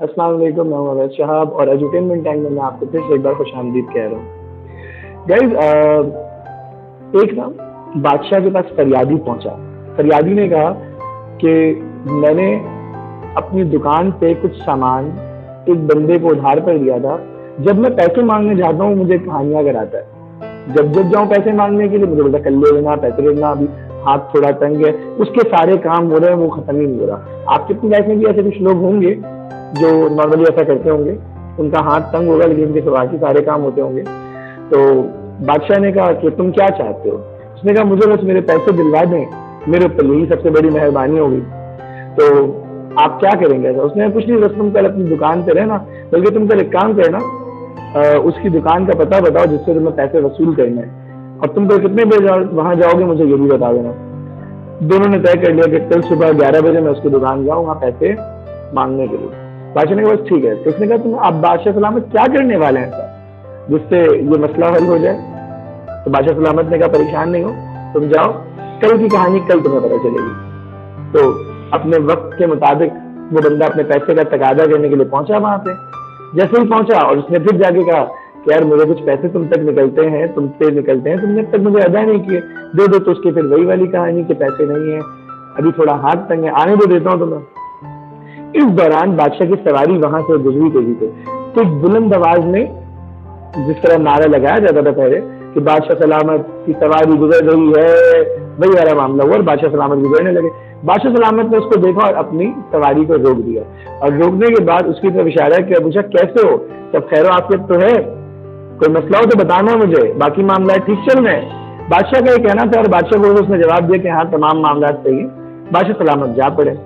अस्सलाम वालेकुम, मैं हूं अवैध शहाब और एजुटेनमेंट टाइम में मैं आपको फिर से एक बार खुशामदीद कह रहा हूँ। गाइज, एक ना बादशाह के पास फरियादी पहुंचा। फरियादी ने कहा कि मैंने अपनी दुकान पे कुछ सामान एक बंदे को उधार पर लिया था। जब मैं पैसे मांगने जाता हूँ मुझे कहानियां कराता है। जब जब जाऊँ पैसे मांगने के लिए मुझे बोलता कल ले लेना, पैसे लेना, अभी हाथ थोड़ा तंग है। उसके सारे काम हो रहे हैं, वो खत्म ही नहीं हो रहा। आपकी अपनी लाइफ में भी ऐसे कुछ लोग होंगे जो नॉर्मली ऐसा करते होंगे, उनका हाथ तंग होगा लेकिन उनके बाकी सारे काम होते होंगे। तो बादशाह ने कहा कि तुम क्या चाहते हो? उसने कहा मुझे बस मेरे पैसे दिलवा दें, मेरे ऊपर यही सबसे बड़ी मेहरबानी होगी। तो आप क्या करेंगे? ऐसा उसने कुछ नहीं, बस तुम कल अपनी दुकान पे रहना, बल्कि तुम कल एक काम करना, उसकी दुकान का पता बताओ जिससे तुम्हें पैसे वसूल करने हैं, और तुम कल कितने बजे वहां जाओगे मुझे ये भी बता देना। दोनों ने तय कर लिया कि कल सुबह 11 बजे मैं उसकी दुकान जाऊँ वहाँ पैसे मांगने के लिए। बादशाह ने कहा बस ठीक है। तो उसने कहा तुम आप बादशाह सलामत क्या करने वाले हैं ऐसा जिससे ये मसला हल हो जाए? तो बादशाह सलामत ने कहा परेशान नहीं हो, तुम जाओ, कल की कहानी कल तुम्हें पता चलेगी। तो अपने वक्त के मुताबिक वो बंदा अपने पैसे का तकादा करने के लिए पहुंचा वहां पे। जैसे ही पहुंचा और उसने फिर जाके कहा कि यार मुझे कुछ पैसे तुम तक निकलते हैं, तुमसे निकलते हैं, तुमने अब तक मुझे अदा नहीं किए, दे दो। तो उसकी फिर वही वाली कहानी कि पैसे नहीं है, अभी थोड़ा हाथ तंग है, आने दो, देता हूँ तुम्हें। इस दौरान बादशाह की सवारी वहां से गुजरी तेजी से। तो एक बुलंद आवाज में जिस तरह नारा लगाया जाता था पहले कि बादशाह सलामत की सवारी गुजर रही है, वही वाला मामला हुआ और बादशाह सलामत गुजरने लगे। बादशाह सलामत ने उसको देखा और अपनी सवारी को रोक दिया, और रोकने के बाद उसकी तरफ इशारा किया, पूछा कैसे हो, सब खैर आफियत तो है? कोई मसला हो तो बताना मुझे, बाकी मामला ठीक चल रहे हैं। बादशाह का ये कहना था और बादशाह को उसने जवाब दिया कि हाँ तमाम मामला सही है। बादशाह सलामत जा पड़े।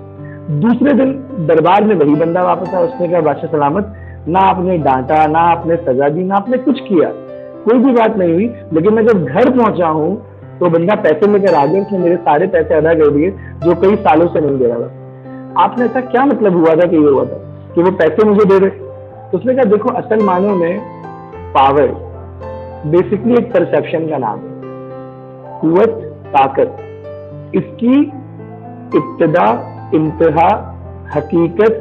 दूसरे दिन दरबार में वही बंदा वापस आया। उसने कहा बादशाह सलामत, ना आपने डांटा, ना आपने सजा दी, ना आपने कुछ किया, कोई भी बात नहीं हुई, लेकिन मैं जब घर पहुंचा हूं तो बंदा पैसे लेकर आ गया, उसने मेरे सारे पैसे अदा कर दिए जो कई सालों से नहीं दे रहा था। आपने ऐसा क्या मतलब हुआ था कि ये हुआ था कि वो पैसे मुझे दे रहे? तो उसने कहा देखो, असल मानों में पावर बेसिकली एक परसेप्शन का नाम है। कुव्वत, ताकत, इसकी इब्तिदा, इंतहा, हकीकत,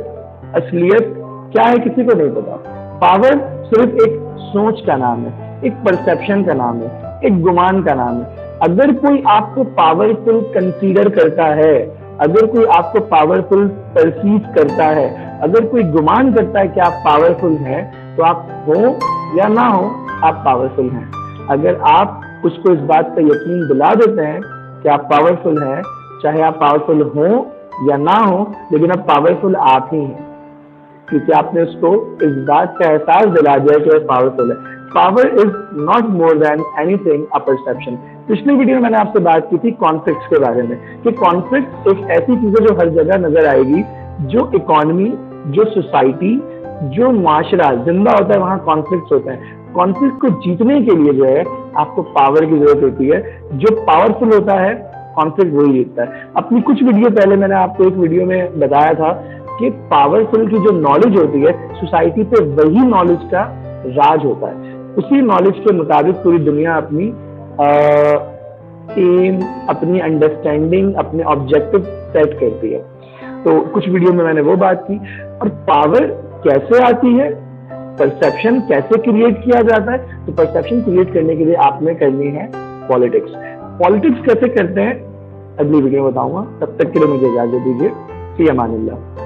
असलियत क्या है किसी को नहीं पता। पावर सिर्फ एक सोच का नाम है, एक परसेप्शन का नाम है, एक गुमान का नाम है। अगर कोई आपको पावरफुल कंसीडर करता है, अगर कोई आपको पावरफुल परसीव करता है, अगर कोई गुमान करता है कि आप पावरफुल हैं, तो आप हो या ना हो आप पावरफुल हैं। अगर आप उसको इस बात का यकीन दिला देते हैं कि आप पावरफुल हैं, चाहे आप पावरफुल हो या ना हो, लेकिन अब पावरफुल आप ही हैं, क्योंकि आपने उसको इस बात का एहसास दिला दिया कि वह पावरफुल है। Power is not more than anything a perception. पिछली वीडियो में मैंने आपसे बात की थी कॉन्फ्लिक्ट्स के बारे में कि कॉन्फ्लिक्ट एक ऐसी चीज है जो हर जगह नजर आएगी। जो इकोनॉमी, जो सोसाइटी, जो मुआशरा जिंदा होता है वहां कॉन्फ्लिक्ट्स होते हैं। कॉन्फ्लिक्ट को जीतने के लिए जो है आपको पावर की जरूरत होती है। जो पावरफुल होता है कॉन्फ्लिक्ट वही जीतता है। अपनी कुछ वीडियो पहले मैंने आपको एक वीडियो में बताया था कि पावरफुल की जो नॉलेज होती है सोसाइटी पे, वही नॉलेज का राज होता है। उसी नॉलेज के मुताबिक पूरी दुनिया अपनी एम, अपनी अंडरस्टैंडिंग, अपने ऑब्जेक्टिव सेट करती है। तो कुछ वीडियो में मैंने वो बात की। और पावर कैसे आती है, परसेप्शन कैसे क्रिएट किया जाता है, तो परसेप्शन क्रिएट करने के लिए आपने करनी है पॉलिटिक्स। पॉलिटिक्स कैसे करते हैं अगली वीडियो में बताऊंगा। तब तक के लिए मुझे इजाजत दीजिए। फी अमानिल्लाह।